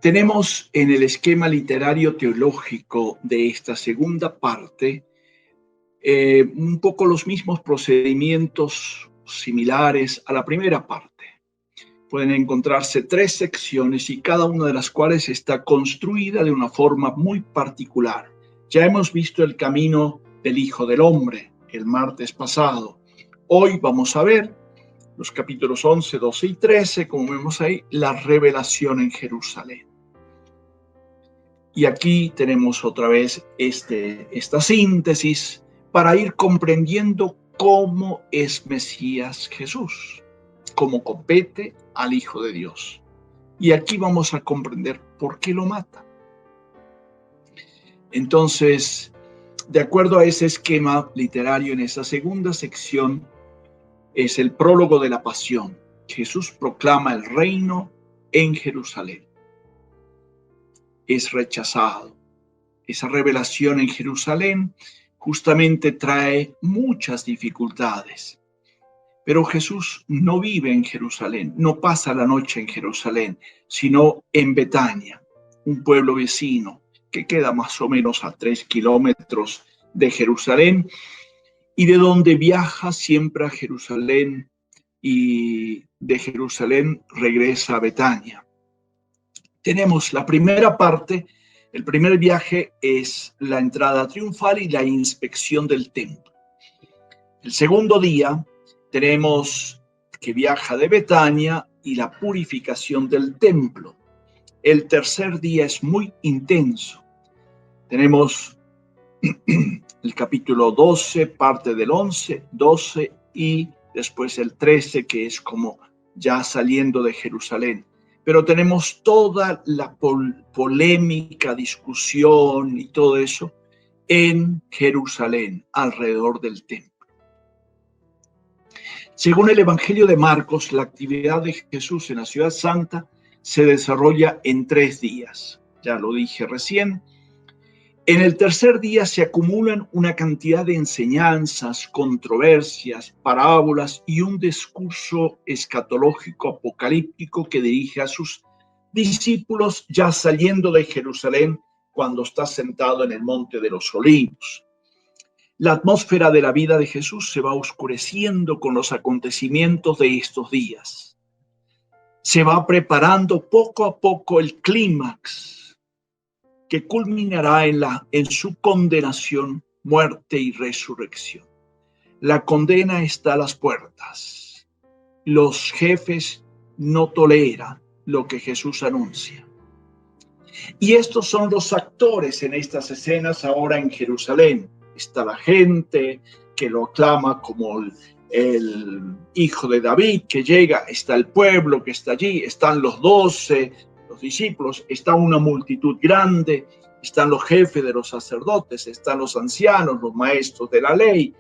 Tenemos en el esquema literario teológico de esta segunda parte un poco los mismos procedimientos similares a la primera parte. Pueden encontrarse 3 secciones y cada una de las cuales está construida de una forma muy particular. Ya hemos visto el camino del Hijo del Hombre el martes pasado. Hoy vamos a ver los capítulos 11, 12 y 13, como vemos ahí, la revelación en Jerusalén. Y aquí tenemos otra vez esta síntesis para ir comprendiendo cómo es Mesías Jesús, cómo compete al Hijo de Dios. Y aquí vamos a comprender por qué lo mata. Entonces, de acuerdo a ese esquema literario, en esa segunda sección es el prólogo de la pasión. Jesús proclama el reino en Jerusalén. Es rechazado. Esa revelación en Jerusalén justamente trae muchas dificultades. Pero Jesús no vive en Jerusalén, no pasa la noche en Jerusalén, sino en Betania, un pueblo vecino que queda más o menos a 3 kilómetros de Jerusalén y de donde viaja siempre a Jerusalén y de Jerusalén regresa a Betania. Tenemos la primera parte. El primer viaje es la entrada triunfal y la inspección del templo. El segundo día tenemos que viaja de Betania y la purificación del templo. El tercer día es muy intenso. Tenemos el capítulo 12, parte del 11, 12 y después el 13, que es como ya saliendo de Jerusalén. Pero tenemos toda la polémica, discusión y todo eso en Jerusalén, alrededor del templo. Según el Evangelio de Marcos, la actividad de Jesús en la ciudad santa se desarrolla en 3 días. Ya lo dije recién. En el tercer día se acumulan una cantidad de enseñanzas, controversias, parábolas y un discurso escatológico apocalíptico que dirige a sus discípulos ya saliendo de Jerusalén cuando está sentado en el Monte de los Olivos. La atmósfera de la vida de Jesús se va oscureciendo con los acontecimientos de estos días. Se va preparando poco a poco el clímax que culminará en su condenación, muerte y resurrección. La condena está a las puertas. Los jefes no toleran lo que Jesús anuncia. Y estos son los actores en estas escenas ahora en Jerusalén. Está la gente que lo aclama como el hijo de David que llega, está el pueblo que está allí, están los 12, los discípulos, está una multitud grande, están los jefes de los sacerdotes, están los ancianos, los maestros de la ley,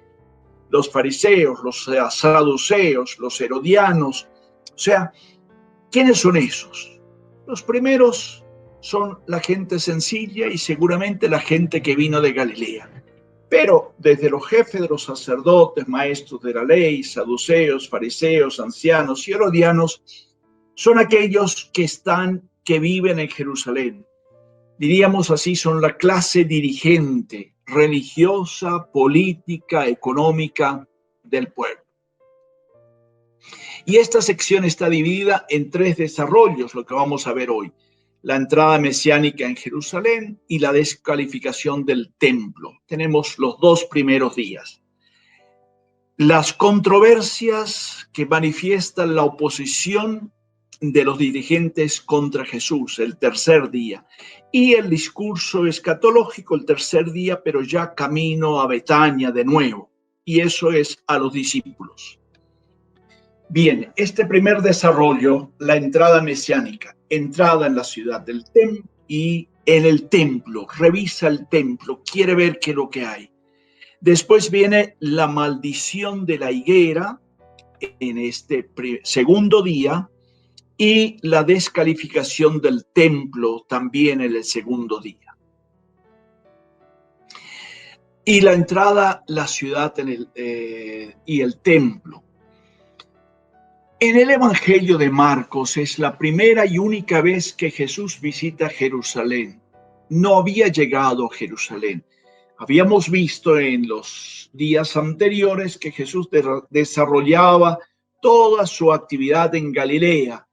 los fariseos, los saduceos, los herodianos. O sea, ¿quiénes son esos? Los primeros son la gente sencilla y seguramente la gente que vino de Galilea. Pero desde los jefes de los sacerdotes, maestros de la ley, saduceos, fariseos, ancianos y herodianos, son aquellos que viven en Jerusalén. Diríamos así, son la clase dirigente, religiosa, política, económica del pueblo. Y esta sección está dividida en 3 desarrollos, lo que vamos a ver hoy. La entrada mesiánica en Jerusalén y la descalificación del templo. Tenemos los 2 primeros días. Las controversias que manifiestan la oposición de los dirigentes contra Jesús, el tercer día. Y el discurso escatológico, el tercer día, pero ya camino a Betania de nuevo. Y eso es a los discípulos. Bien, este primer desarrollo, la entrada mesiánica, entrada en la ciudad del templo y en el templo, revisa el templo, quiere ver qué es lo que hay. Después viene la maldición de la higuera en este segundo día y la descalificación del templo también en el segundo día. Y la entrada, la ciudad y el templo. En el Evangelio de Marcos es la primera y única vez que Jesús visita Jerusalén. No había llegado a Jerusalén. Habíamos visto en los días anteriores que Jesús desarrollaba toda su actividad en Galilea.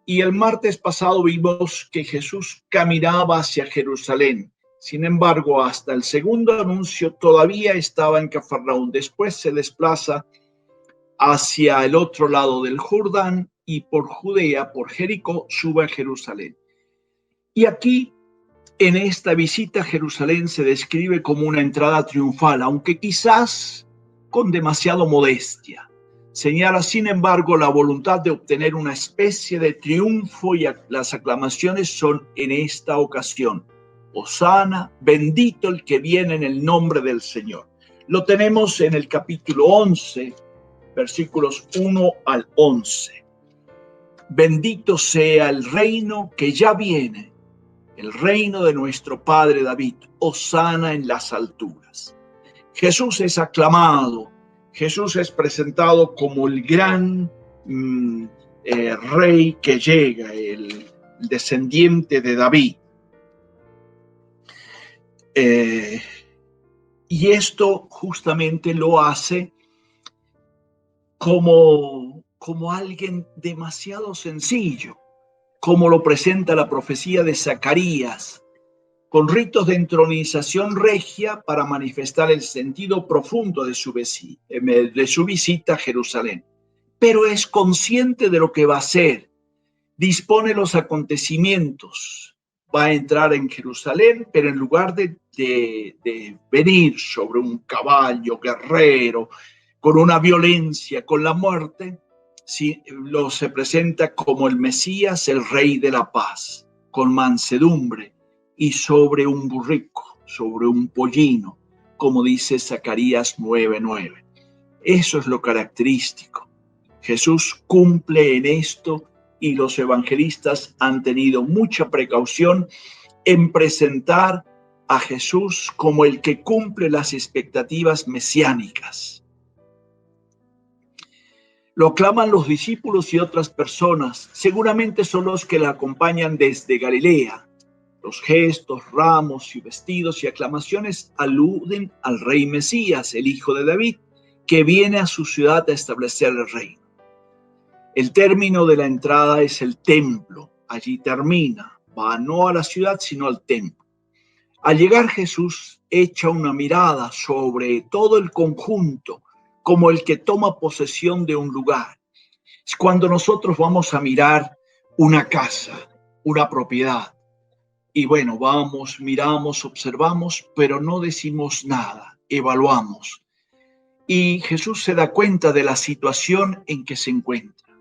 Y el martes pasado vimos que Jesús caminaba hacia Jerusalén. Sin embargo, hasta el segundo anuncio todavía estaba en Cafarnaúm. Después se desplaza hacia el otro lado del Jordán y por Judea, por Jericó, sube a Jerusalén. Y aquí, en esta visita a Jerusalén, se describe como una entrada triunfal, aunque quizás con demasiado modestia. Señala, sin embargo, la voluntad de obtener una especie de triunfo y las aclamaciones son en esta ocasión: Hosana, bendito el que viene en el nombre del Señor. Lo tenemos en el capítulo 11, versículos 1 al 11. Bendito sea el reino que ya viene, el reino de nuestro padre David. Hosana en las alturas. Jesús es aclamado. Jesús es presentado como el gran rey que llega, el descendiente de David. Y esto justamente lo hace como alguien demasiado sencillo, como lo presenta la profecía de Zacarías, con ritos de entronización regia para manifestar el sentido profundo de su visita a Jerusalén. Pero es consciente de lo que va a hacer, dispone los acontecimientos, va a entrar en Jerusalén, pero en lugar de venir sobre un caballo guerrero, con una violencia, con la muerte, se presenta como el Mesías, el Rey de la Paz, con mansedumbre y sobre un burrico, sobre un pollino, como dice Zacarías 9:9. Eso es lo característico. Jesús cumple en esto y los evangelistas han tenido mucha precaución en presentar a Jesús como el que cumple las expectativas mesiánicas. Lo aclaman los discípulos y otras personas. Seguramente son los que la acompañan desde Galilea. Los gestos, ramos y vestidos y aclamaciones aluden al rey Mesías, el hijo de David, que viene a su ciudad a establecer el reino. El término de la entrada es el templo. Allí termina. Va no a la ciudad, sino al templo. Al llegar Jesús echa una mirada sobre todo el conjunto, como el que toma posesión de un lugar. Es cuando nosotros vamos a mirar una casa, una propiedad. Y bueno, vamos, miramos, observamos, pero no decimos nada, evaluamos. Y Jesús se da cuenta de la situación en que se encuentra.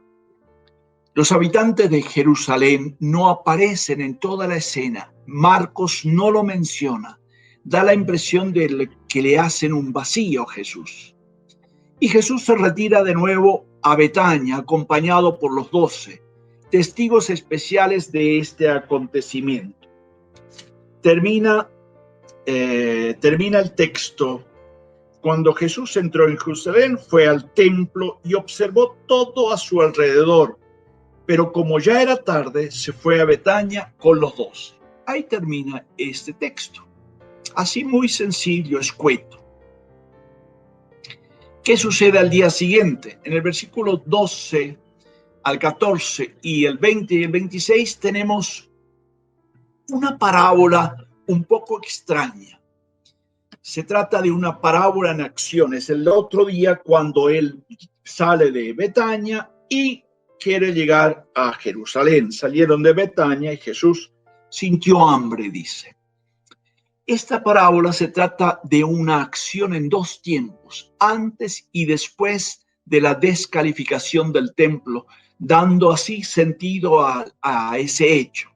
Los habitantes de Jerusalén no aparecen en toda la escena. Marcos no lo menciona. Da la impresión de que le hacen un vacío a Jesús. Y Jesús se retira de nuevo a Betania, acompañado por los 12, testigos especiales de este acontecimiento. Termina el texto. Cuando Jesús entró en Jerusalén, fue al templo y observó todo a su alrededor. Pero como ya era tarde, se fue a Betania con los 12. Ahí termina este texto. Así muy sencillo, escueto. ¿Qué sucede al día siguiente? En el versículo 12 al 14 y el 20 y el 26 tenemos una parábola un poco extraña. Se trata de una parábola en acciones. El otro día, cuando él sale de Betania y quiere llegar a Jerusalén. Salieron de Betania y Jesús sintió hambre, dice. Esta parábola se trata de una acción en dos tiempos, antes y después de la descalificación del templo, dando así sentido a ese hecho.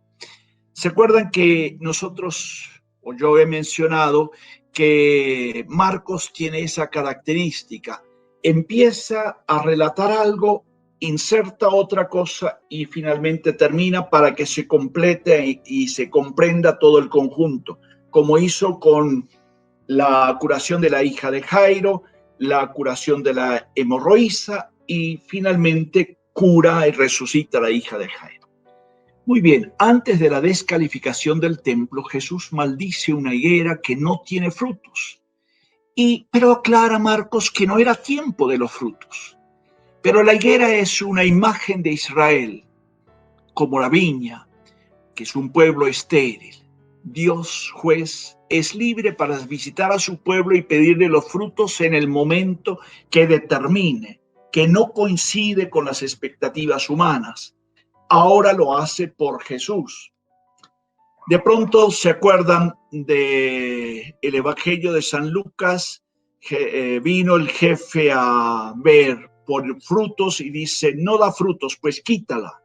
¿Se acuerdan que nosotros, o yo he mencionado, que Marcos tiene esa característica? Empieza a relatar algo, inserta otra cosa y finalmente termina para que se complete y se comprenda todo el conjunto, como hizo con la curación de la hija de Jairo, la curación de la hemorroísa y finalmente cura y resucita a la hija de Jairo. Muy bien, antes de la descalificación del templo, Jesús maldice una higuera que no tiene frutos. Pero aclara Marcos que no era tiempo de los frutos. Pero la higuera es una imagen de Israel, como la viña, que es un pueblo estéril. Dios, juez, es libre para visitar a su pueblo y pedirle los frutos en el momento que determine, que no coincide con las expectativas humanas. Ahora lo hace por Jesús. De pronto se acuerdan del Evangelio de San Lucas. Vino el jefe a ver por frutos y dice, no da frutos, pues quítala.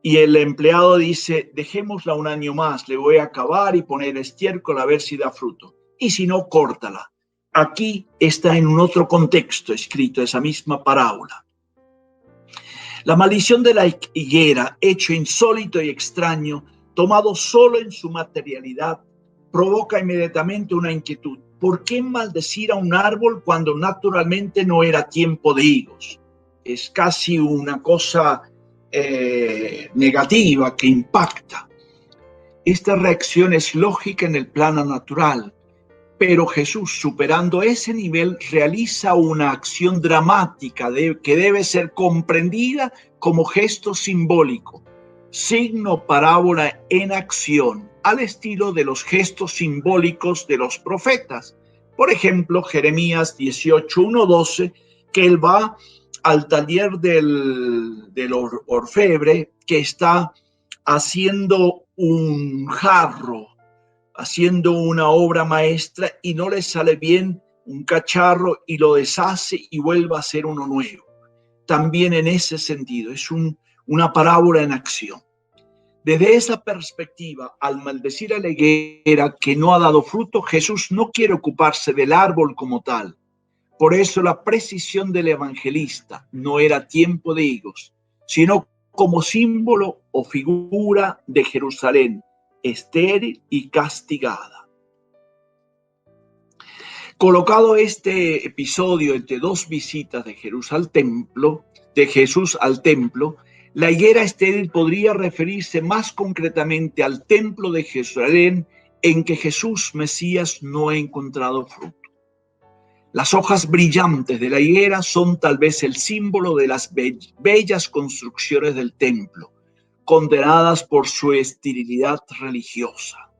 Y el empleado dice, dejémosla un año más, le voy a acabar y poner estiércol a ver si da fruto. Y si no, córtala. Aquí está en un otro contexto escrito esa misma parábola. La maldición de la higuera, hecho insólito y extraño, tomado solo en su materialidad, provoca inmediatamente una inquietud. ¿Por qué maldecir a un árbol cuando naturalmente no era tiempo de higos? Es casi una cosa negativa que impacta. Esta reacción es lógica en el plano natural, pero Jesús, superando ese nivel, realiza una acción dramática que debe ser comprendida como gesto simbólico, signo, parábola en acción, al estilo de los gestos simbólicos de los profetas. Por ejemplo, Jeremías 18:1-12, que él va al taller del orfebre que está haciendo un jarro, haciendo una obra maestra y no le sale bien un cacharro y lo deshace y vuelve a hacer uno nuevo. También en ese sentido es una parábola en acción. Desde esa perspectiva, al maldecir a la higuera que no ha dado fruto, Jesús no quiere ocuparse del árbol como tal. Por eso la precisión del evangelista no era tiempo de higos, sino como símbolo o figura de Jerusalén, estéril y castigada. Colocado este episodio entre dos visitas de Jesús al templo, la higuera estéril podría referirse más concretamente al templo de Jerusalén en que Jesús Mesías no ha encontrado fruto. Las hojas brillantes de la higuera son tal vez el símbolo de las bellas construcciones del templo, condenadas por su esterilidad religiosa.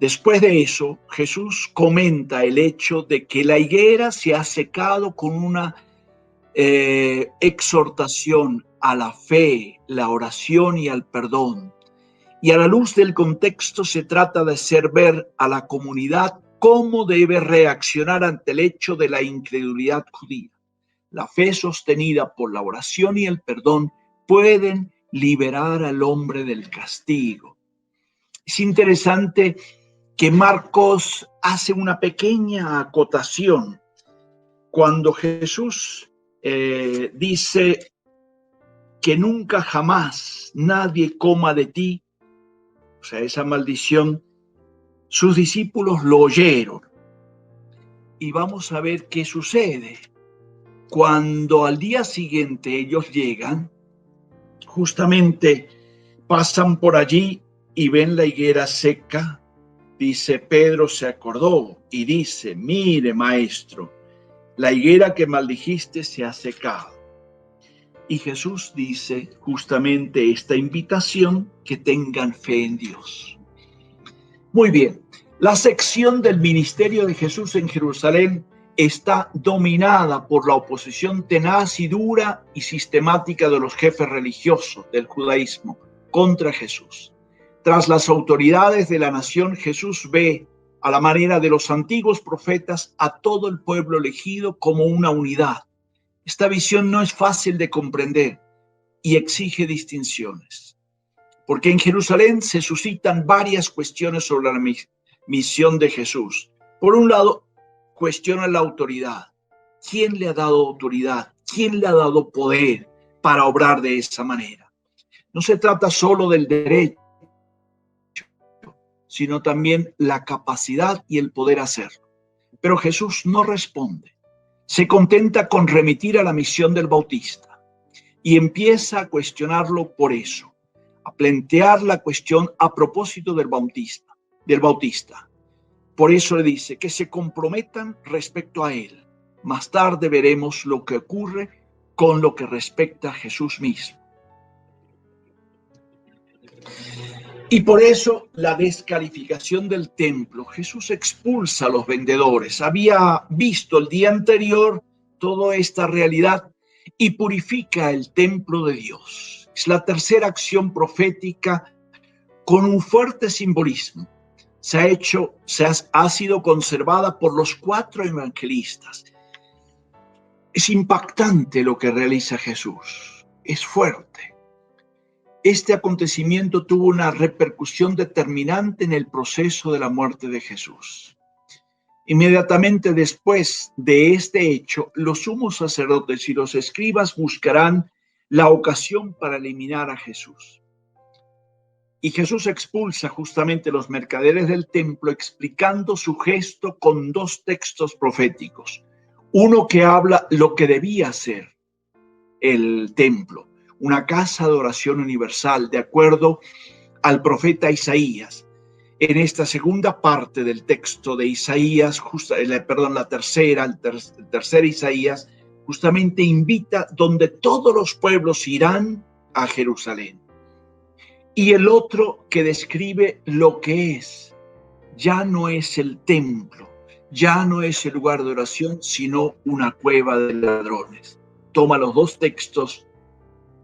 Después de eso, Jesús comenta el hecho de que la higuera se ha secado con una exhortación a la fe, la oración y al perdón. Y a la luz del contexto se trata de hacer ver a la comunidad cómo debe reaccionar ante el hecho de la incredulidad judía. La fe sostenida por la oración y el perdón pueden liberar al hombre del castigo. Es interesante que Marcos hace una pequeña acotación cuando Jesús dice que nunca jamás nadie coma de ti, o sea, esa maldición. Sus discípulos lo oyeron y vamos a ver qué sucede. Cuando al día siguiente ellos llegan, justamente pasan por allí y ven la higuera seca. Dice, Pedro se acordó y dice, mire maestro, la higuera que maldijiste se ha secado. Y Jesús dice justamente esta invitación, que tengan fe en Dios. Muy bien, la sección del ministerio de Jesús en Jerusalén está dominada por la oposición tenaz y dura y sistemática de los jefes religiosos del judaísmo contra Jesús. Tras las autoridades de la nación, Jesús ve, a la manera de los antiguos profetas, a todo el pueblo elegido como una unidad. Esta visión no es fácil de comprender y exige distinciones, porque en Jerusalén se suscitan varias cuestiones sobre la misión de Jesús. Por un lado, cuestiona la autoridad. ¿Quién le ha dado autoridad? ¿Quién le ha dado poder para obrar de esa manera? No se trata solo del derecho, sino también la capacidad y el poder hacerlo. Pero Jesús no responde. Se contenta con remitir a la misión del Bautista. y empieza a cuestionarlo por eso, a plantear la cuestión a propósito del bautista. Por eso le dice que se comprometan respecto a él. Más tarde veremos lo que ocurre con lo que respecta a Jesús mismo. Y por eso la descalificación del templo. Jesús expulsa a los vendedores. Había visto el día anterior toda esta realidad y purifica el templo de Dios. Es la tercera acción profética con un fuerte simbolismo. Ha sido conservada por los 4 evangelistas. Es impactante lo que realiza Jesús. Es fuerte. Este acontecimiento tuvo una repercusión determinante en el proceso de la muerte de Jesús. Inmediatamente después de este hecho, los sumos sacerdotes y los escribas buscarán la ocasión para eliminar a Jesús. Y Jesús expulsa justamente los mercaderes del templo, explicando su gesto con 2 textos proféticos. Uno que habla lo que debía ser el templo, una casa de oración universal, de acuerdo al profeta Isaías. En esta segunda parte del texto de Isaías, el tercer Isaías, justamente invita donde todos los pueblos irán a Jerusalén. Y el otro que describe lo que es, ya no es el templo, ya no es el lugar de oración, sino una cueva de ladrones. Toma los 2 textos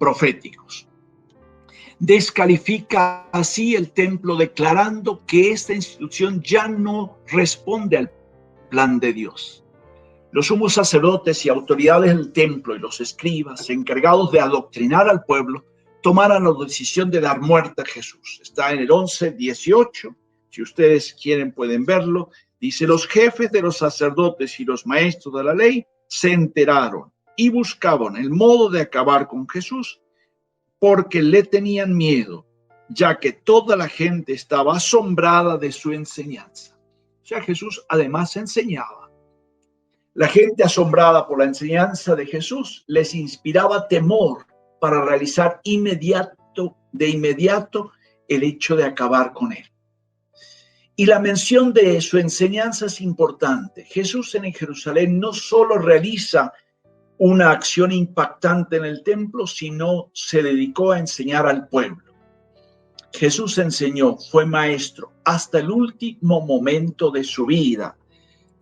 proféticos. Descalifica así el templo, declarando que esta institución ya no responde al plan de Dios. Los sumos sacerdotes y autoridades del templo y los escribas, encargados de adoctrinar al pueblo, tomaron la decisión de dar muerte a Jesús. Está en el 11:18. Si ustedes quieren pueden verlo. Dice: los jefes de los sacerdotes y los maestros de la ley se enteraron y buscaban el modo de acabar con Jesús, porque le tenían miedo, ya que toda la gente estaba asombrada de su enseñanza. O sea, Jesús además enseñaba. La gente, asombrada por la enseñanza de Jesús, les inspiraba temor para realizar de inmediato el hecho de acabar con él. Y la mención de su enseñanza es importante. Jesús en Jerusalén no solo realiza una acción impactante en el templo, sino se dedicó a enseñar al pueblo. Jesús enseñó, fue maestro hasta el último momento de su vida.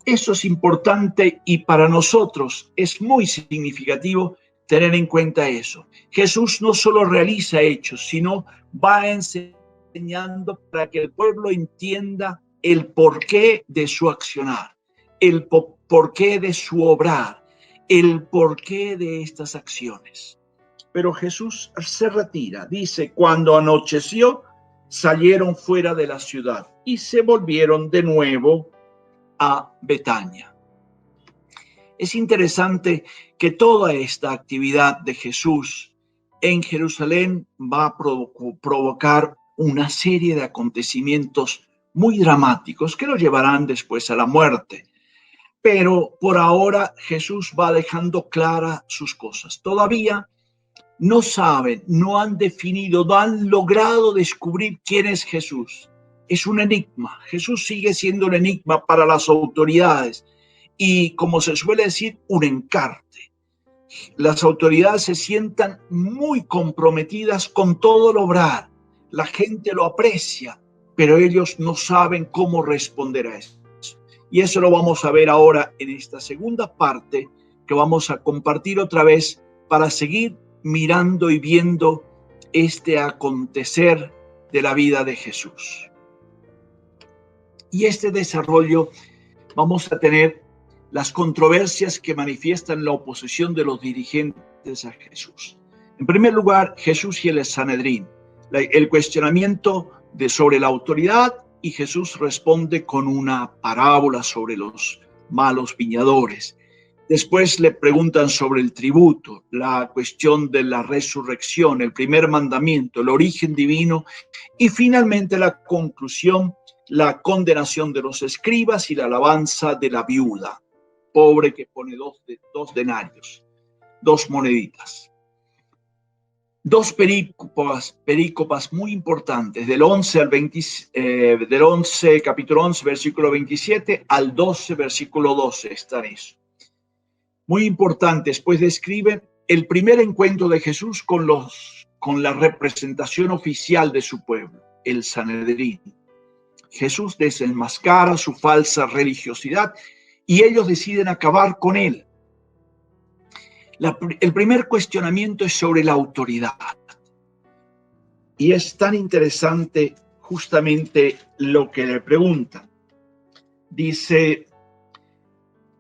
Eso es importante y para nosotros es muy significativo tener en cuenta eso. Jesús no solo realiza hechos, sino va enseñando para que el pueblo entienda el porqué de su accionar, el porqué de su obrar, el porqué de estas acciones. Pero Jesús se retira. Dice: cuando anocheció, salieron fuera de la ciudad y se volvieron de nuevo a Betania. Es interesante que toda esta actividad de Jesús en Jerusalén va a provocar una serie de acontecimientos muy dramáticos que lo llevarán después a la muerte. Pero por ahora Jesús va dejando claras sus cosas. Todavía no saben, no han definido, no han logrado descubrir quién es Jesús. Es un enigma. Jesús sigue siendo un enigma para las autoridades y, como se suele decir, un encarte. Las autoridades se sientan muy comprometidas con todo el obrar. La gente lo aprecia, pero ellos no saben cómo responder a eso. Y eso lo vamos a ver ahora en esta segunda parte que vamos a compartir otra vez para seguir mirando y viendo este acontecer de la vida de Jesús. Y este desarrollo vamos a tener las controversias que manifiestan la oposición de los dirigentes a Jesús. En primer lugar, Jesús y el Sanedrín, el cuestionamiento sobre la autoridad, y Jesús responde con una parábola sobre los malos viñadores. Después le preguntan sobre el tributo, la cuestión de la resurrección, el primer mandamiento, el origen divino y finalmente la conclusión, la condenación de los escribas y la alabanza de la viuda, pobre que pone dos denarios, 2 moneditas. dos perícopas muy importantes, del 11 al 20, del 11, capítulo 11, versículo 27, al 12, versículo 12, está en eso. Muy importantes, pues describen el primer encuentro de Jesús con la representación oficial de su pueblo, el Sanedrín. Jesús desenmascara su falsa religiosidad y ellos deciden acabar con él. El primer cuestionamiento es sobre la autoridad. Y es tan interesante justamente lo que le preguntan. Dice,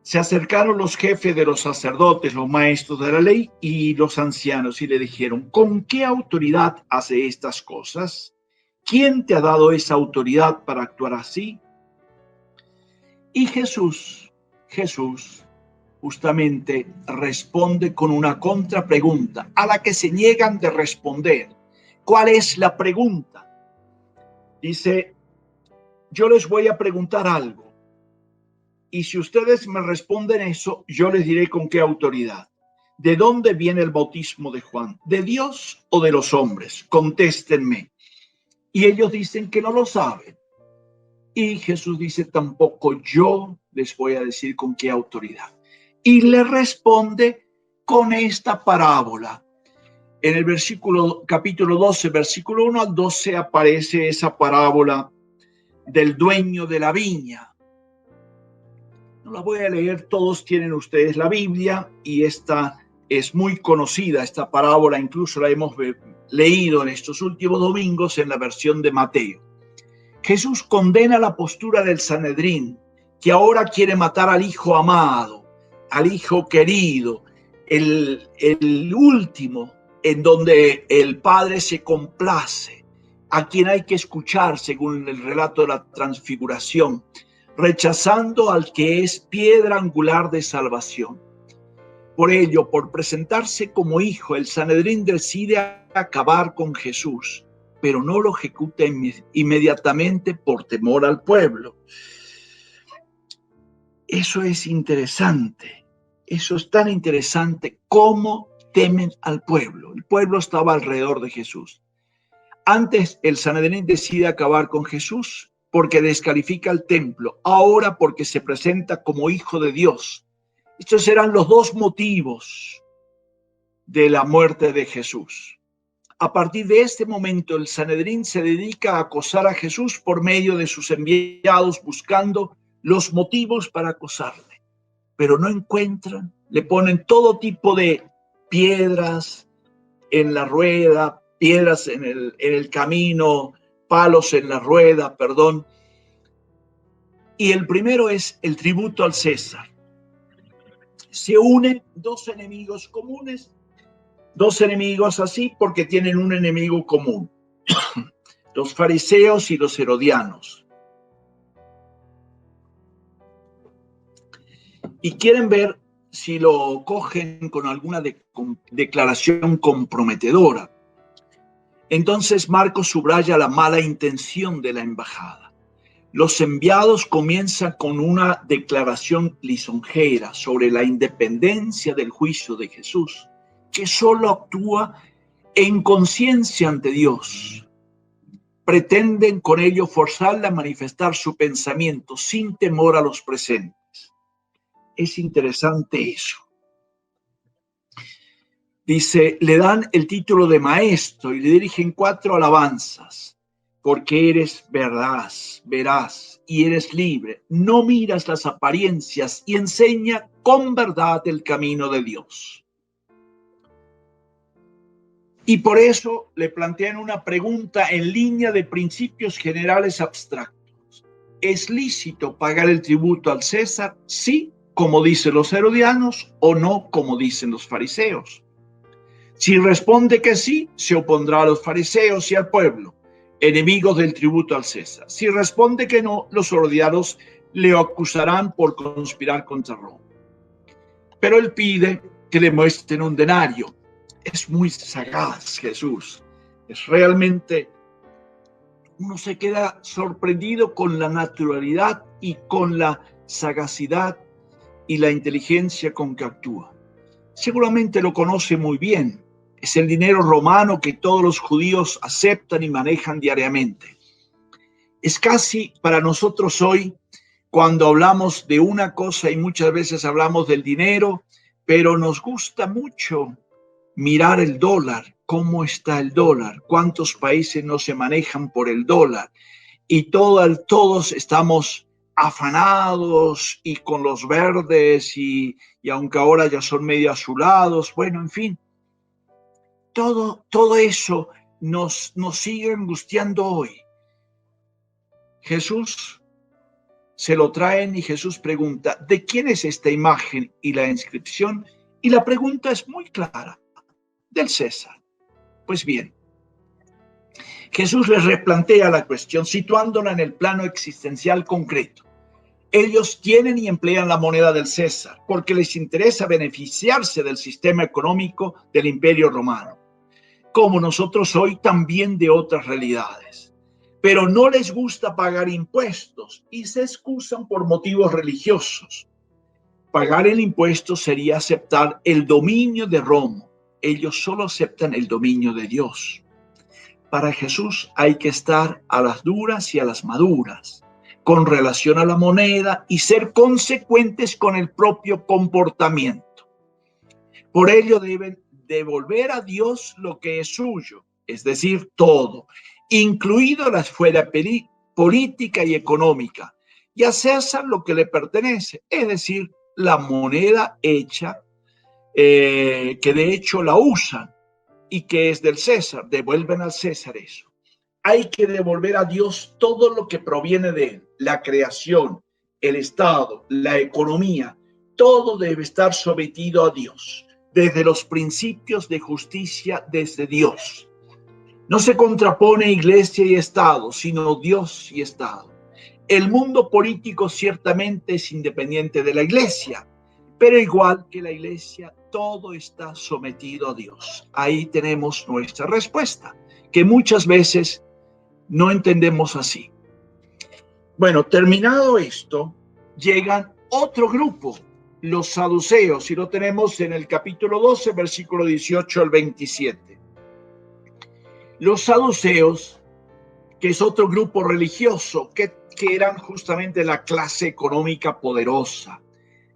se acercaron los jefes de los sacerdotes, los maestros de la ley y los ancianos y le dijeron, ¿con qué autoridad hace estas cosas? ¿Quién te ha dado esa autoridad para actuar así? Y Jesús justamente responde con una contrapregunta a la que se niegan de responder. ¿Cuál es la pregunta? Dice, yo les voy a preguntar algo y si ustedes me responden eso, yo les diré con qué autoridad. ¿De dónde viene el bautismo de Juan? ¿De Dios o de los hombres? Contéstenme. Y ellos dicen que no lo saben. Y Jesús dice, tampoco yo les voy a decir con qué autoridad. Y le responde con esta parábola. En el capítulo 12, versículo 1 al 12, aparece esa parábola del dueño de la viña. No la voy a leer, todos tienen ustedes la Biblia y esta es muy conocida, esta parábola, incluso la hemos leído en estos últimos domingos en la versión de Mateo. Jesús condena la postura del Sanedrín, que ahora quiere matar al hijo amado, al hijo querido, el último en donde el Padre se complace, a quien hay que escuchar según el relato de la transfiguración, rechazando al que es piedra angular de salvación. Por ello, por presentarse como hijo, el Sanedrín decide acabar con Jesús, pero no lo ejecuta inmediatamente por temor al pueblo. Eso es interesante. Eso es tan interesante como temen al pueblo. El pueblo estaba alrededor de Jesús. Antes el Sanedrín decide acabar con Jesús porque descalifica el templo. Ahora porque se presenta como hijo de Dios. Estos eran los dos motivos de la muerte de Jesús. A partir de este momento, el Sanedrín se dedica a acosar a Jesús por medio de sus enviados, buscando los motivos para acosarle. Pero no encuentran, le ponen todo tipo de piedras en la rueda, piedras en el camino, palos en la rueda, perdón. Y el primero es el tributo al César. Se unen dos enemigos comunes, dos enemigos así porque tienen un enemigo común, los fariseos y los herodianos. Y quieren ver si lo cogen con alguna declaración comprometedora. Entonces Marcos subraya la mala intención de la embajada. Los enviados comienzan con una declaración lisonjera sobre la independencia del juicio de Jesús, que solo actúa en conciencia ante Dios. Pretenden con ello forzarle a manifestar su pensamiento sin temor a los presentes. Es interesante eso. Dice, le dan el título de maestro y le dirigen 4 alabanzas. Porque eres veraz y eres libre. No miras las apariencias y enseña con verdad el camino de Dios. Y por eso le plantean una pregunta en línea de principios generales abstractos. ¿Es lícito pagar el tributo al César? Sí, como dicen los herodianos, o no, como dicen los fariseos. Si responde que sí, se opondrá a los fariseos y al pueblo, enemigos del tributo al César. Si responde que no, los herodianos le acusarán por conspirar contra Roma. Pero él pide que le muestren un denario. Es muy sagaz Jesús. Es realmente, uno se queda sorprendido con la naturalidad y con la sagacidad y la inteligencia con que actúa. Seguramente lo conoce muy bien, Es el dinero romano que todos los judíos aceptan y manejan diariamente. Es casi para nosotros hoy, cuando hablamos de una cosa y muchas veces hablamos del dinero, pero nos gusta mucho mirar el dólar, cómo está el dólar, cuántos países no se manejan por el dólar. Y todos estamos afanados y con los verdes y aunque ahora ya son medio azulados, bueno, en fin, todo eso nos sigue angustiando hoy. Jesús se lo traen y Jesús pregunta, ¿de quién es esta imagen y la inscripción? Y la pregunta es muy clara, del César. Pues bien, Jesús les replantea la cuestión situándola en el plano existencial concreto. Ellos tienen y emplean la moneda del César porque les interesa beneficiarse del sistema económico del Imperio Romano, como nosotros hoy también de otras realidades. Pero no les gusta pagar impuestos y se excusan por motivos religiosos. Pagar el impuesto sería aceptar el dominio de Roma. Ellos solo aceptan el dominio de Dios. Para Jesús hay que estar a las duras y a las maduras con relación a la moneda y ser consecuentes con el propio comportamiento. Por ello deben devolver a Dios lo que es suyo, es decir, todo, incluido la esfera política y económica, y a César lo que le pertenece, es decir, la moneda hecha, que de hecho la usan y que es del César, devuelven al César eso. Hay que devolver a Dios todo lo que proviene de él, la creación, el Estado, la economía, todo debe estar sometido a Dios, desde los principios de justicia desde Dios. No se contrapone iglesia y Estado, sino Dios y Estado. El mundo político ciertamente es independiente de la iglesia, pero igual que la iglesia, todo está sometido a Dios. Ahí tenemos nuestra respuesta, que muchas veces no entendemos así. Bueno, terminado esto, llegan otro grupo, los saduceos, y lo tenemos en el capítulo 12, versículo 18 al 27. Los saduceos, que es otro grupo religioso, que eran justamente la clase económica poderosa,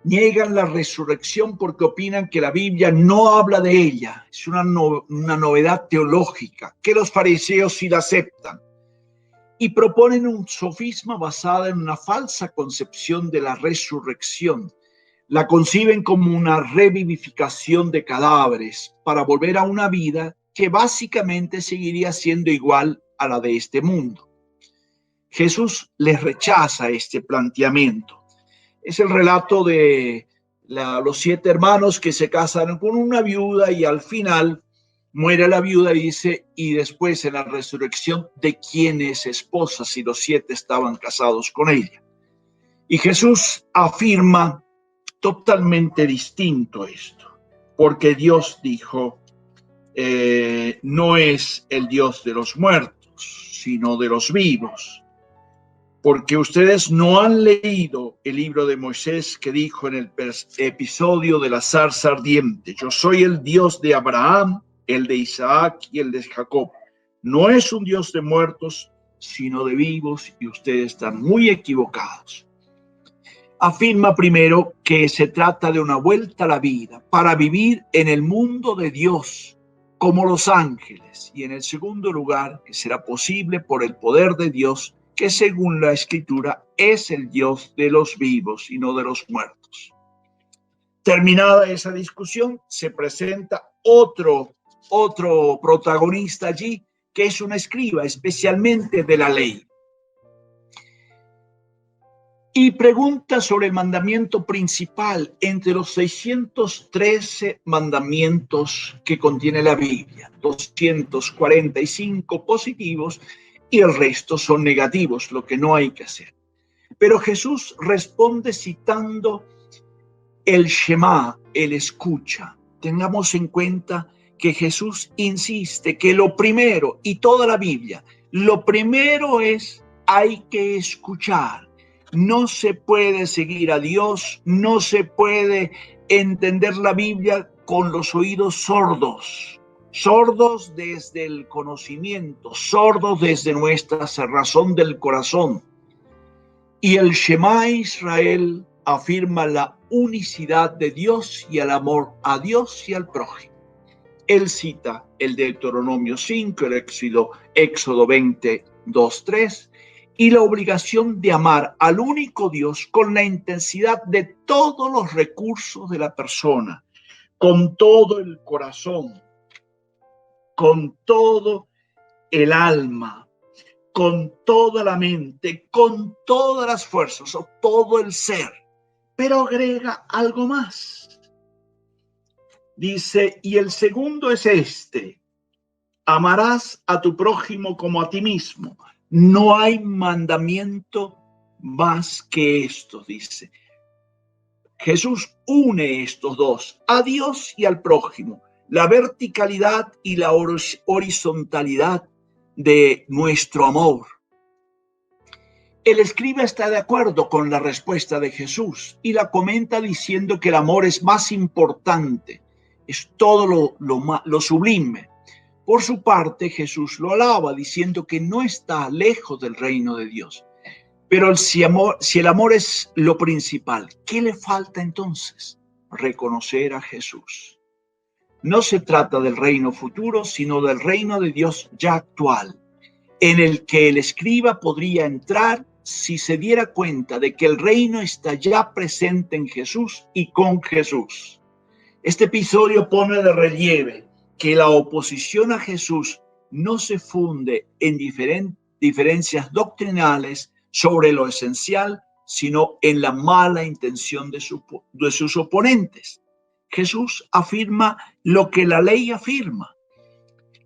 niegan la resurrección porque opinan que la Biblia no habla de ella. Es una novedad teológica, que los fariseos sí la aceptan. Y proponen un sofisma basado en una falsa concepción de la resurrección. La conciben como una revivificación de cadáveres para volver a una vida que básicamente seguiría siendo igual a la de este mundo. Jesús les rechaza este planteamiento. Es el relato de los 7 hermanos que se casan con una viuda y al final muere la viuda y dice, y después en la resurrección, ¿de quién es esposa si los 7 estaban casados con ella? Y Jesús afirma totalmente distinto esto, porque Dios dijo, no es el Dios de los muertos, sino de los vivos. Porque ustedes no han leído el libro de Moisés que dijo en el episodio de la zarza ardiente, yo soy el Dios de Abraham, el de Isaac y el de Jacob. No es un Dios de muertos, sino de vivos, y ustedes están muy equivocados. Afirma primero que se trata de una vuelta a la vida para vivir en el mundo de Dios como los ángeles, y en el segundo lugar que será posible por el poder de Dios, que según la Escritura es el Dios de los vivos y no de los muertos. Terminada esa discusión, se presenta otro protagonista allí, que es un escriba, especialmente de la ley. Y pregunta sobre el mandamiento principal entre los 613 mandamientos que contiene la Biblia, 245 positivos y el resto son negativos, lo que no hay que hacer. Pero Jesús responde citando el Shema, el escucha. Tengamos en cuenta que Jesús insiste que lo primero, y toda la Biblia, lo primero es hay que escuchar. No se puede seguir a Dios, no se puede entender la Biblia con los oídos sordos. sordos desde el conocimiento, sordos desde nuestra cerrazón del corazón. Y el Shema Israel afirma la unicidad de Dios y el amor a Dios y al prójimo. Él cita el Deuteronomio 5, el Éxodo 20, 2, 3, y la obligación de amar al único Dios con la intensidad de todos los recursos de la persona, con todo el corazón, con todo el alma, con toda la mente, con todas las fuerzas o todo el ser. Pero agrega algo más. Dice, y el segundo es este: amarás a tu prójimo como a ti mismo. No hay mandamiento más que esto, dice. Jesús une estos dos, a Dios y al prójimo, la verticalidad y la horizontalidad de nuestro amor. El escriba está de acuerdo con la respuesta de Jesús y la comenta diciendo que el amor es más importante, es todo lo sublime. Por su parte, Jesús lo alaba diciendo que no está lejos del reino de Dios. Pero si el amor es lo principal, ¿qué le falta entonces? Reconocer a Jesús. No se trata del reino futuro, sino del reino de Dios ya actual, en el que el escriba podría entrar si se diera cuenta de que el reino está ya presente en Jesús y con Jesús. Este episodio pone de relieve que la oposición a Jesús no se funde en diferencias doctrinales sobre lo esencial, sino en la mala intención de sus oponentes. Jesús afirma lo que la ley afirma.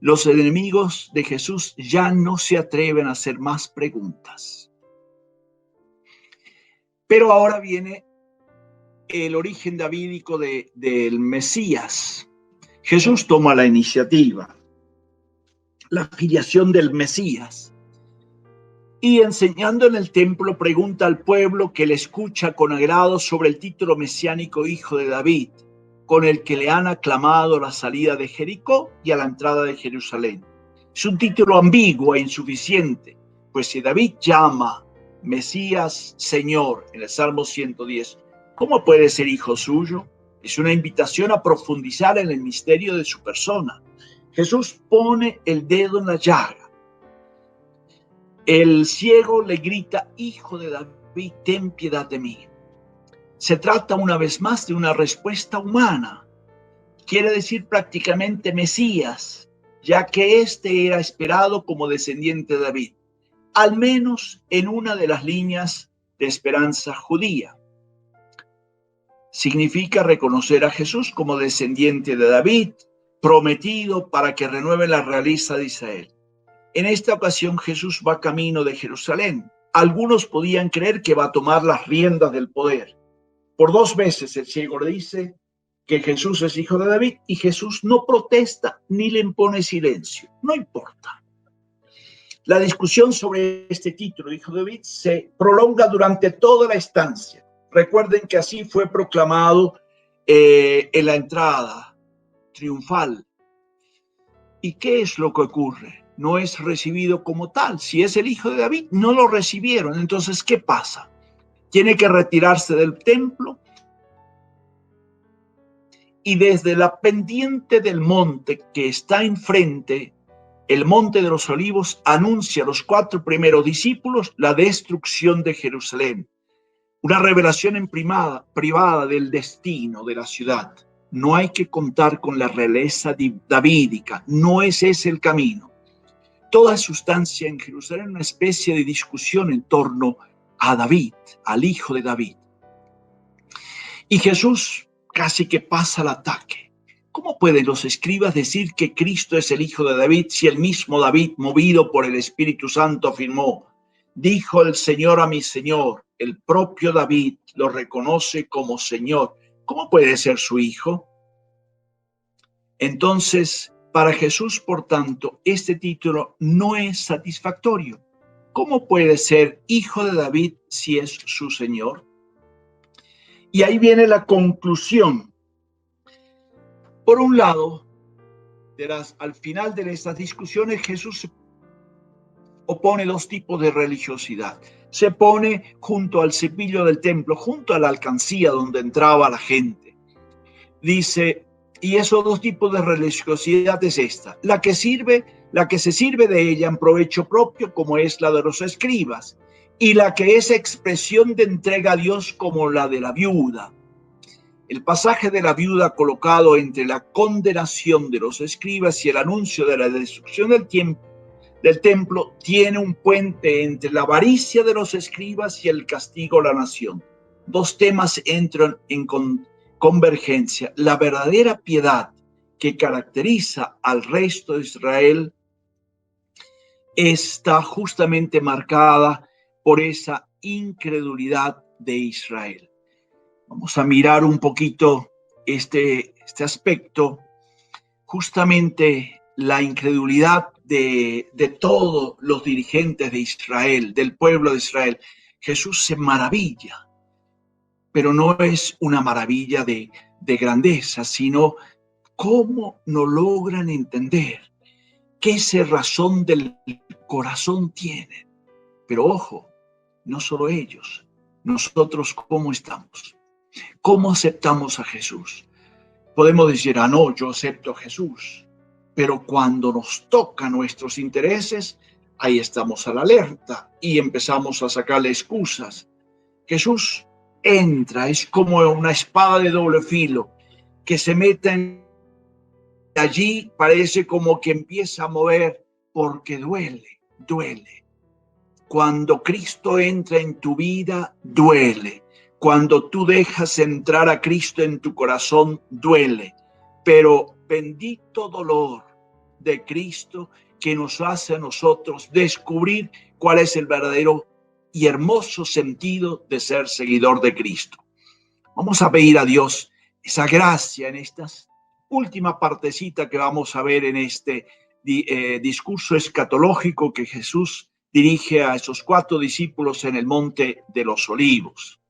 Los enemigos de Jesús ya no se atreven a hacer más preguntas. Pero ahora viene el origen davídico del Mesías. Jesús toma la iniciativa, la filiación del Mesías, y enseñando en el templo pregunta al pueblo que le escucha con agrado sobre el título mesiánico Hijo de David, con el que le han aclamado la salida de Jericó y a la entrada de Jerusalén. Es un título ambiguo e insuficiente, pues si David llama Mesías Señor en el Salmo 110, ¿cómo puede ser hijo suyo? Es una invitación a profundizar en el misterio de su persona. Jesús pone el dedo en la llaga. El ciego le grita: Hijo de David, ten piedad de mí. Se trata una vez más de una respuesta humana. Quiere decir prácticamente Mesías, ya que éste era esperado como descendiente de David, al menos en una de las líneas de esperanza judía. Significa reconocer a Jesús como descendiente de David, prometido para que renueve la realeza de Israel. En esta ocasión Jesús va camino de Jerusalén. Algunos podían creer que va a tomar las riendas del poder. Por 2 veces el ciego le dice que Jesús es hijo de David y Jesús no protesta ni le impone silencio. No importa. La discusión sobre este título, hijo de David, se prolonga durante toda la estancia. Recuerden que así fue proclamado en la entrada triunfal. ¿Y qué es lo que ocurre? No es recibido como tal. Si es el hijo de David, no lo recibieron. Entonces, ¿qué pasa? Tiene que retirarse del templo y desde la pendiente del monte que está enfrente, el monte de los olivos, anuncia a los 4 primeros discípulos la destrucción de Jerusalén. Una revelación en privada del destino de la ciudad. No hay que contar con la realeza davídica, no es ese el camino. Toda sustancia en Jerusalén, una especie de discusión en torno a David, al hijo de David. Y Jesús casi que pasa al ataque. ¿Cómo pueden los escribas decir que Cristo es el hijo de David si el mismo David, movido por el Espíritu Santo, afirmó: dijo el Señor a mi Señor? El propio David lo reconoce como Señor. ¿Cómo puede ser su hijo? Entonces, para Jesús, por tanto, este título no es satisfactorio. ¿Cómo puede ser hijo de David si es su Señor? Y ahí viene la conclusión. Por un lado, al final de estas discusiones, Jesús opone dos tipos de religiosidad. Se pone junto al cepillo del templo, junto a la alcancía donde entraba la gente. Dice, y esos dos tipos de religiosidad es esta, la que se sirve de ella en provecho propio, como es la de los escribas, y la que es expresión de entrega a Dios, como la de la viuda. El pasaje de la viuda colocado entre la condenación de los escribas y el anuncio de la destrucción del templo tiene un puente entre la avaricia de los escribas y el castigo a la nación. Dos temas entran en convergencia. La verdadera piedad que caracteriza al resto de Israel está justamente marcada por esa incredulidad de Israel. Vamos a mirar un poquito este aspecto, justamente la incredulidad de todos los dirigentes de Israel, del pueblo de Israel. Jesús se maravilla, pero no es una maravilla de grandeza, sino cómo no logran entender qué razón del corazón tienen. Pero ojo, no solo ellos, nosotros cómo estamos. ¿Cómo aceptamos a Jesús? Podemos decir, no, yo acepto a Jesús, pero cuando nos toca nuestros intereses, ahí estamos a la alerta y empezamos a sacarle excusas. Jesús entra, es como una espada de doble filo, que se mete allí, parece como que empieza a mover, porque duele. Cuando Cristo entra en tu vida, duele. Cuando tú dejas entrar a Cristo en tu corazón, duele. Pero bendito dolor de Cristo que nos hace a nosotros descubrir cuál es el verdadero y hermoso sentido de ser seguidor de Cristo. Vamos a pedir a Dios esa gracia en esta última partecita que vamos a ver en este discurso escatológico que Jesús dirige a esos 4 discípulos en el Monte de los Olivos.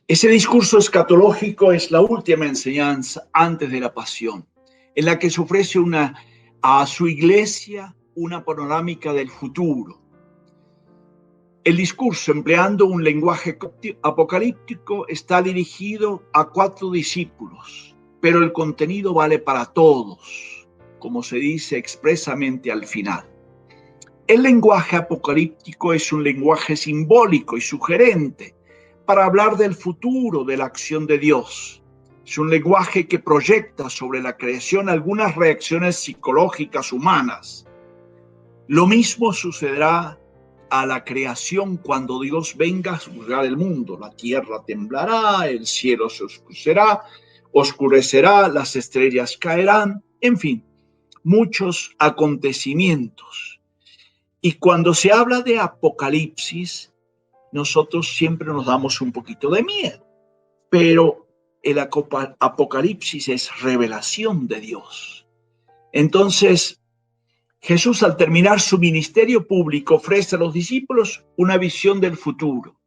Ese discurso escatológico es la última enseñanza antes de la pasión, en la que se ofrece a su iglesia una panorámica del futuro. El discurso, empleando un lenguaje apocalíptico, está dirigido a 4 discípulos, pero el contenido vale para todos, como se dice expresamente al final. El lenguaje apocalíptico es un lenguaje simbólico y sugerente para hablar del futuro de la acción de Dios. Es un lenguaje que proyecta sobre la creación algunas reacciones psicológicas humanas. Lo mismo sucederá a la creación cuando Dios venga a juzgar el mundo. La tierra temblará, el cielo se oscurecerá, las estrellas caerán, en fin, muchos acontecimientos. Y cuando se habla de Apocalipsis, nosotros siempre nos damos un poquito de miedo, pero el Apocalipsis es revelación de Dios. Entonces, Jesús, al terminar su ministerio público, ofrece a los discípulos una visión del futuro.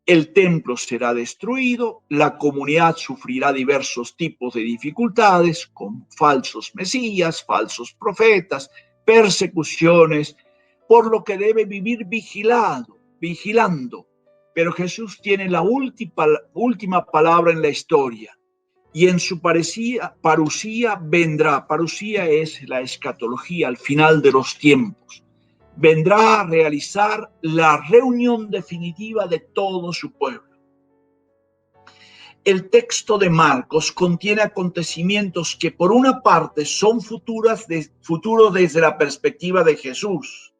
El templo será destruido, la comunidad sufrirá diversos tipos de dificultades, con falsos mesías, falsos profetas, persecuciones, por lo que debe vivir vigilando. Pero Jesús tiene la última palabra en la historia. Y en su parusía vendrá. Parusía es la escatología, al final de los tiempos. Vendrá a realizar la reunión definitiva de todo su pueblo. El texto de Marcos contiene acontecimientos que por una parte son futuros desde la perspectiva de Jesús,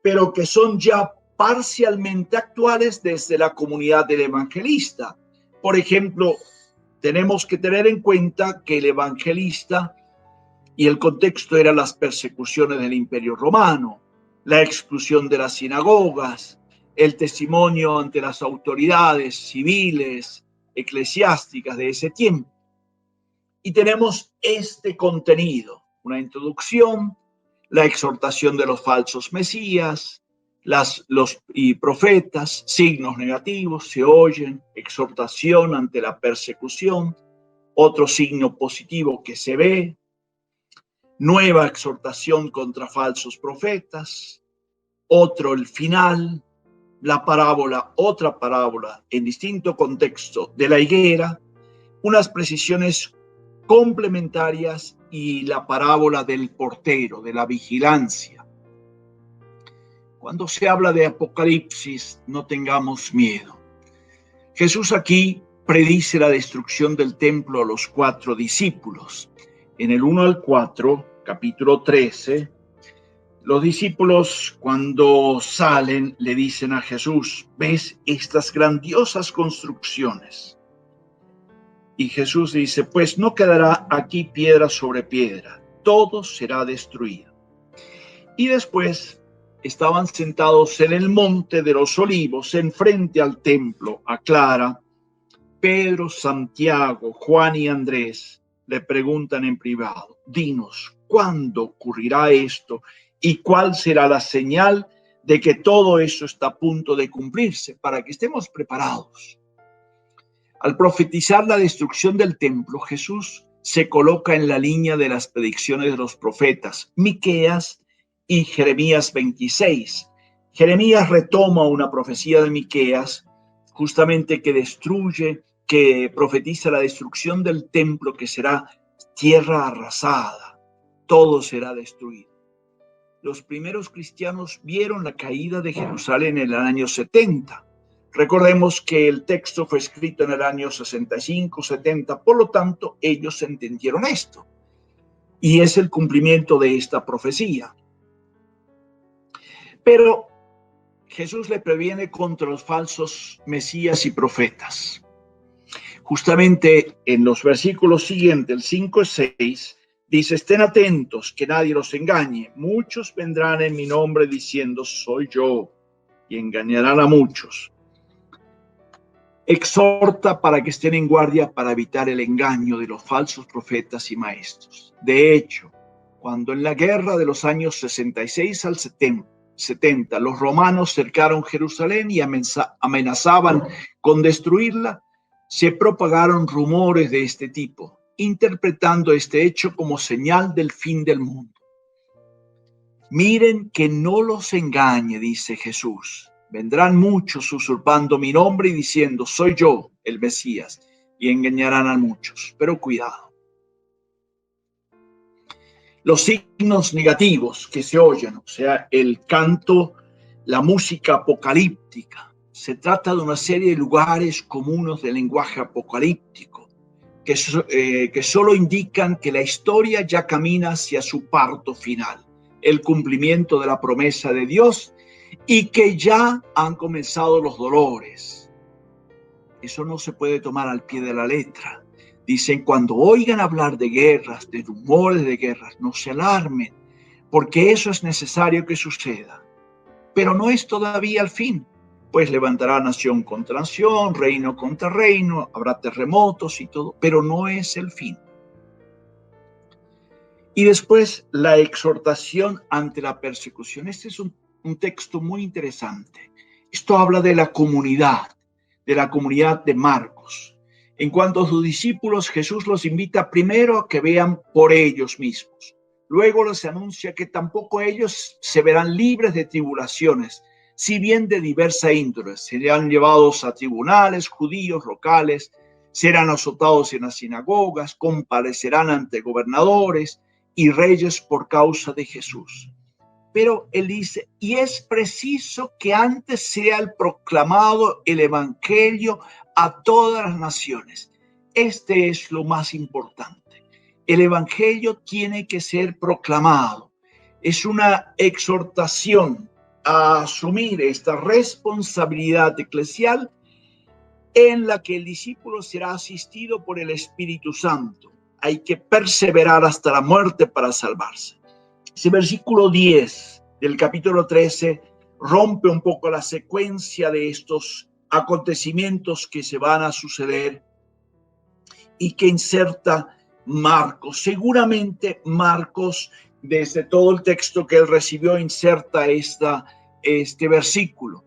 pero que son ya parcialmente actuales desde la comunidad del evangelista. Por ejemplo, tenemos que tener en cuenta que el evangelista y el contexto eran las persecuciones del Imperio Romano, la exclusión de las sinagogas, el testimonio ante las autoridades civiles, eclesiásticas de ese tiempo. Y tenemos este contenido, una introducción, la exhortación de los falsos mesías, los profetas, signos negativos se oyen, exhortación ante la persecución, otro signo positivo que se ve, nueva exhortación contra falsos profetas, otro el final, la parábola, otra parábola en distinto contexto de la higuera, unas precisiones complementarias y la parábola del portero, de la vigilancia. Cuando se habla de Apocalipsis, no tengamos miedo. Jesús aquí predice la destrucción del templo a los 4 discípulos. En el 1 al 4, capítulo 13, los discípulos cuando salen le dicen a Jesús, ¿ves estas grandiosas construcciones? Y Jesús dice, pues no quedará aquí piedra sobre piedra, todo será destruido. Y después estaban sentados en el monte de los olivos, enfrente al templo, aclara, Pedro, Santiago, Juan y Andrés le preguntan en privado, dinos, ¿cuándo ocurrirá esto? ¿Y cuál será la señal de que todo eso está a punto de cumplirse? Para que estemos preparados. Al profetizar la destrucción del templo, Jesús se coloca en la línea de las predicciones de los profetas, Miqueas y Jeremías 26. Jeremías retoma una profecía de Miqueas, justamente que profetiza la destrucción del templo, que será tierra arrasada, todo será destruido. Los primeros cristianos vieron la caída de Jerusalén en el año 70. Recordemos que el texto fue escrito en el año 65, 70, por lo tanto, ellos entendieron esto. Y es el cumplimiento de esta profecía. Pero Jesús le previene contra los falsos mesías y profetas. Justamente en los versículos siguientes, el 5 y 6, dice, estén atentos, que nadie los engañe. Muchos vendrán en mi nombre diciendo, soy yo, y engañarán a muchos. Exhorta para que estén en guardia para evitar el engaño de los falsos profetas y maestros. De hecho, cuando en la guerra de los años 66 al 70 los romanos cercaron Jerusalén y amenazaban con destruirla, se propagaron rumores de este tipo, interpretando este hecho como señal del fin del mundo. Miren que no los engañe, dice Jesús. Vendrán muchos usurpando mi nombre y diciendo, soy yo, el Mesías, y engañarán a muchos. Pero cuidado. Los signos negativos que se oyen, o sea, el canto, la música apocalíptica, se trata de una serie de lugares comunes del lenguaje apocalíptico que solo indican que la historia ya camina hacia su parto final, el cumplimiento de la promesa de Dios y que ya han comenzado los dolores. Eso no se puede tomar al pie de la letra. Dicen, cuando oigan hablar de guerras, de rumores de guerras, no se alarmen, porque eso es necesario que suceda. Pero no es todavía el fin, pues levantará nación contra nación, reino contra reino, habrá terremotos y todo, pero no es el fin. Y después la exhortación ante la persecución. Este es un texto muy interesante. Esto habla de la comunidad de Marcos. En cuanto a sus discípulos, Jesús los invita primero a que vean por ellos mismos. Luego les anuncia que tampoco ellos se verán libres de tribulaciones, si bien de diversa índole. Serán llevados a tribunales judíos locales, serán azotados en las sinagogas, comparecerán ante gobernadores y reyes por causa de Jesús. Pero él dice, y es preciso que antes sea el proclamado el evangelio a todas las naciones. Este es lo más importante. El evangelio tiene que ser proclamado. Es una exhortación a asumir esta responsabilidad eclesial en la que el discípulo será asistido por el Espíritu Santo. Hay que perseverar hasta la muerte para salvarse. Ese versículo 10 del capítulo 13 rompe un poco la secuencia de estos acontecimientos que se van a suceder y que inserta Marcos. Seguramente Marcos, desde todo el texto que él recibió, inserta esta este versículo.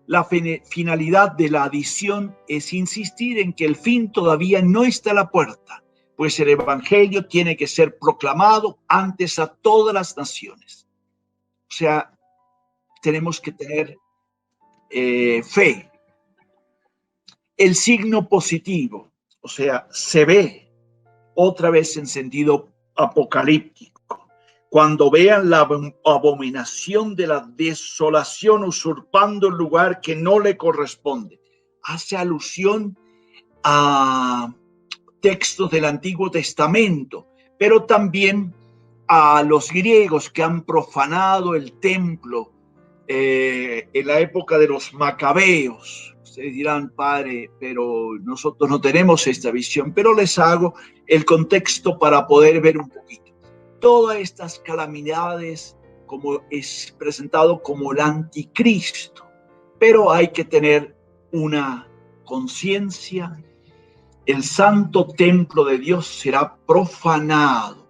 La finalidad de la adición es insistir en que el fin todavía no está a la puerta, pues el evangelio tiene que ser proclamado antes a todas las naciones. O sea, tenemos que tener fe. El signo positivo, o sea, se ve otra vez en sentido apocalíptico. Cuando vean la abominación de la desolación usurpando el lugar que no le corresponde. Hace alusión a textos del Antiguo Testamento, pero también a los griegos que han profanado el templo en la época de los macabeos. Ustedes dirán, padre, pero nosotros no tenemos esta visión, pero les hago el contexto para poder ver un poquito. Todas estas calamidades como es presentado como el anticristo, pero hay que tener una conciencia. El santo templo de Dios será profanado.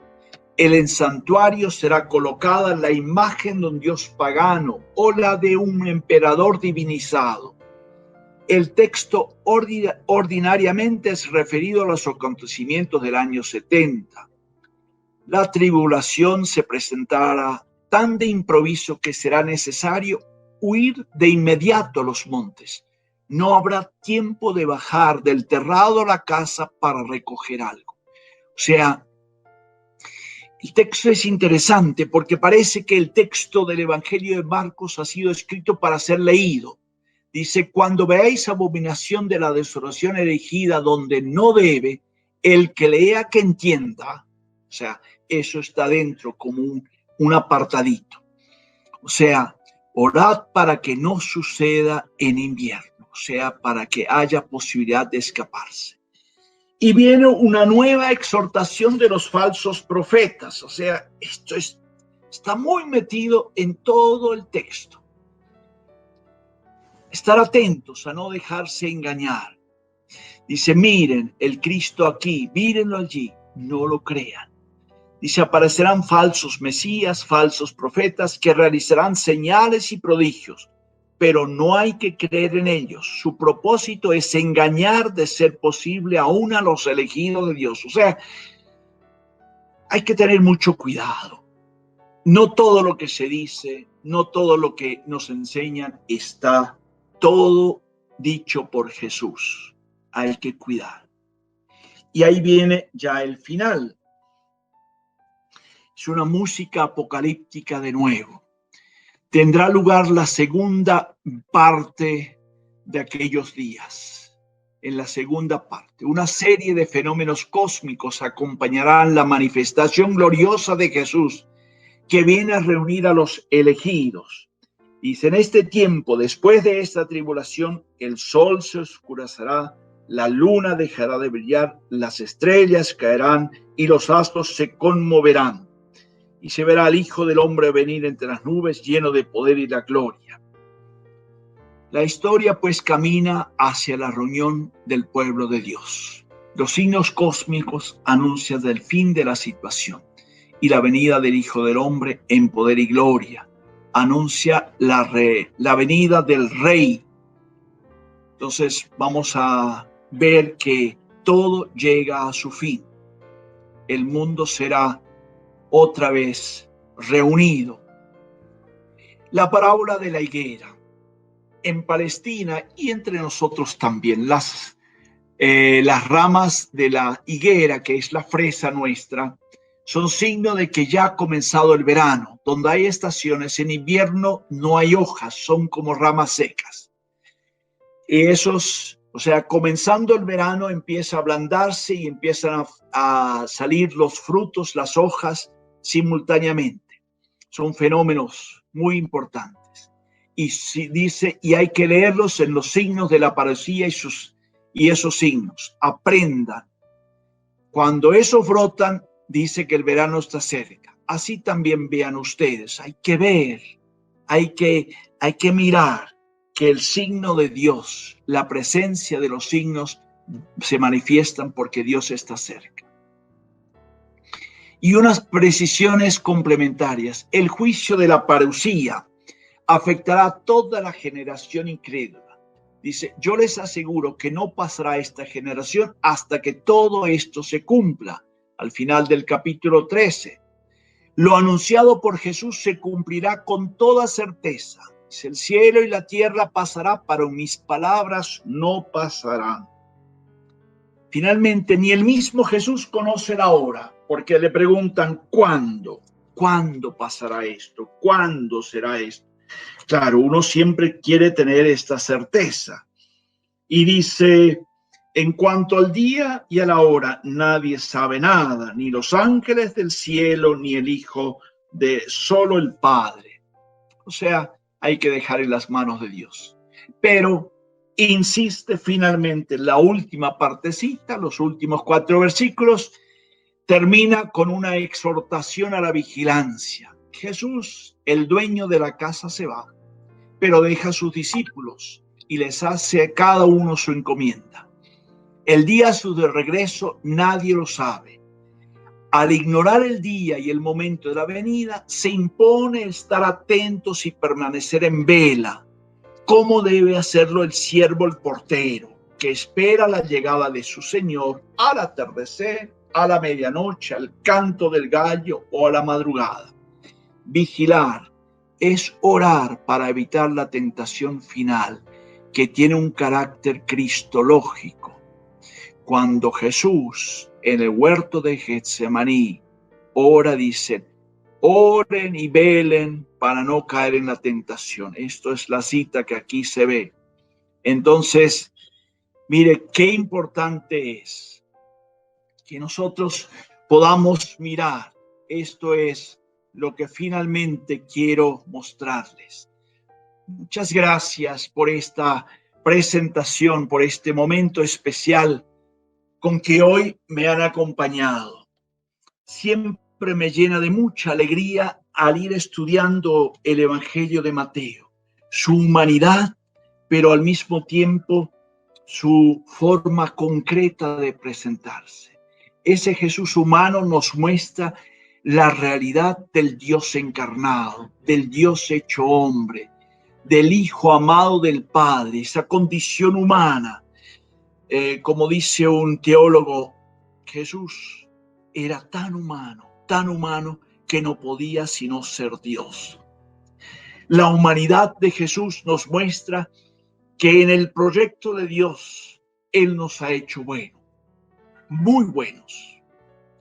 El santuario será colocada la imagen de un dios pagano o la de un emperador divinizado. El texto ordinariamente es referido a los acontecimientos del año 70. La tribulación se presentará tan de improviso que será necesario huir de inmediato a los montes. No habrá tiempo de bajar del terrado a la casa para recoger algo. O sea, el texto es interesante porque parece que el texto del Evangelio de Marcos ha sido escrito para ser leído. Dice, cuando veáis abominación de la desolación erigida donde no debe, el que lea que entienda. O sea, eso está dentro como un apartadito. O sea, orad para que no suceda en invierno. O sea, para que haya posibilidad de escaparse. Y viene una nueva exhortación de los falsos profetas. O sea, esto está muy metido en todo el texto. Estar atentos a no dejarse engañar. Dice, miren el Cristo aquí, mírenlo allí, no lo crean. Dice, aparecerán falsos mesías, falsos profetas que realizarán señales y prodigios, pero no hay que creer en ellos. Su propósito es engañar, de ser posible, aún a los elegidos de Dios. O sea, hay que tener mucho cuidado. No todo lo que se dice, no todo lo que nos enseñan está todo dicho por Jesús. Hay que cuidar. Y ahí viene ya el final. Es una música apocalíptica de nuevo. Tendrá lugar la segunda parte de aquellos días. En la segunda parte, una serie de fenómenos cósmicos acompañarán la manifestación gloriosa de Jesús, que viene a reunir a los elegidos. Dice, en este tiempo, después de esta tribulación, el sol se oscurecerá, la luna dejará de brillar, las estrellas caerán y los astros se conmoverán. Y se verá al Hijo del Hombre venir entre las nubes, lleno de poder y la gloria. La historia pues camina hacia la reunión del pueblo de Dios. Los signos cósmicos anuncian el fin de la situación y la venida del Hijo del Hombre en poder y gloria. Anuncia la venida del Rey. Entonces vamos a ver que todo llega a su fin. El mundo será otra vez reunido. La parábola de la higuera. En Palestina y entre nosotros también, las ramas de la higuera, que es la fresa nuestra, son signo de que ya ha comenzado el verano. Donde hay estaciones, en invierno no hay hojas, son como ramas secas. Y esos, o sea, comenzando el verano empieza a ablandarse y empiezan a salir los frutos, las hojas simultáneamente. Son fenómenos muy importantes. Y dice, y hay que leerlos en los signos de la parucía y esos signos. Aprendan. Cuando esos brotan, dice que el verano está cerca. Así también vean ustedes. Hay que ver, hay que mirar que el signo de Dios, la presencia de los signos se manifiestan porque Dios está cerca. Y unas precisiones complementarias. El juicio de la parucía. afectará a toda la generación incrédula. Dice, yo les aseguro que no pasará esta generación hasta que todo esto se cumpla. Al final del capítulo 13. Lo anunciado por Jesús se cumplirá con toda certeza. Dice, el cielo y la tierra pasará, pero mis palabras no pasarán. Finalmente, ni el mismo Jesús conoce la hora, porque le preguntan, ¿cuándo? ¿Cuándo pasará esto? ¿Cuándo será esto? Claro, uno siempre quiere tener esta certeza. Y dice, en cuanto al día y a la hora, nadie sabe nada, ni los ángeles del cielo, ni el Hijo, solo el Padre. O sea, hay que dejar en las manos de Dios. Pero insiste finalmente, la última partecita, los últimos 4 versículos, termina con una exhortación a la vigilancia. Jesús, el dueño de la casa, se va, pero deja a sus discípulos y les hace a cada uno su encomienda. El día de regreso nadie lo sabe. Al ignorar el día y el momento de la venida, se impone estar atentos y permanecer en vela, como debe hacerlo el siervo, el portero, que espera la llegada de su Señor al atardecer, a la medianoche, al canto del gallo o a la madrugada. Vigilar es orar para evitar la tentación final, que tiene un carácter cristológico. Cuando Jesús en el huerto de Getsemaní ora, dice, oren y velen para no caer en la tentación. Esto es la cita que aquí se ve. Entonces, mire qué importante es que nosotros podamos mirar. Esto es lo que finalmente quiero mostrarles. Muchas gracias por esta presentación, por este momento especial con que hoy me han acompañado. Siempre me llena de mucha alegría al ir estudiando el Evangelio de Mateo, su humanidad, pero al mismo tiempo su forma concreta de presentarse. Ese Jesús humano nos muestra la realidad del Dios encarnado, del Dios hecho hombre, del Hijo amado del Padre, esa condición humana. Como dice un teólogo, Jesús era tan humano que no podía sino ser Dios. La humanidad de Jesús nos muestra que en el proyecto de Dios, Él nos ha hecho buenos, muy buenos,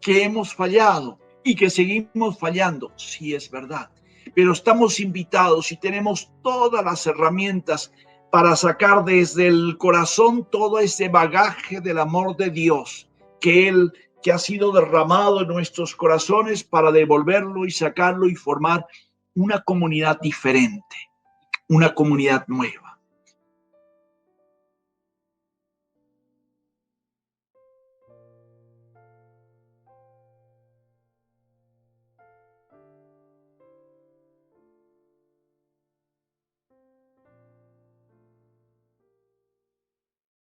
que hemos fallado y que seguimos fallando, sí es verdad, pero estamos invitados y tenemos todas las herramientas para sacar desde el corazón todo ese bagaje del amor de Dios que ha sido derramado en nuestros corazones, para devolverlo y sacarlo y formar una comunidad diferente, una comunidad nueva.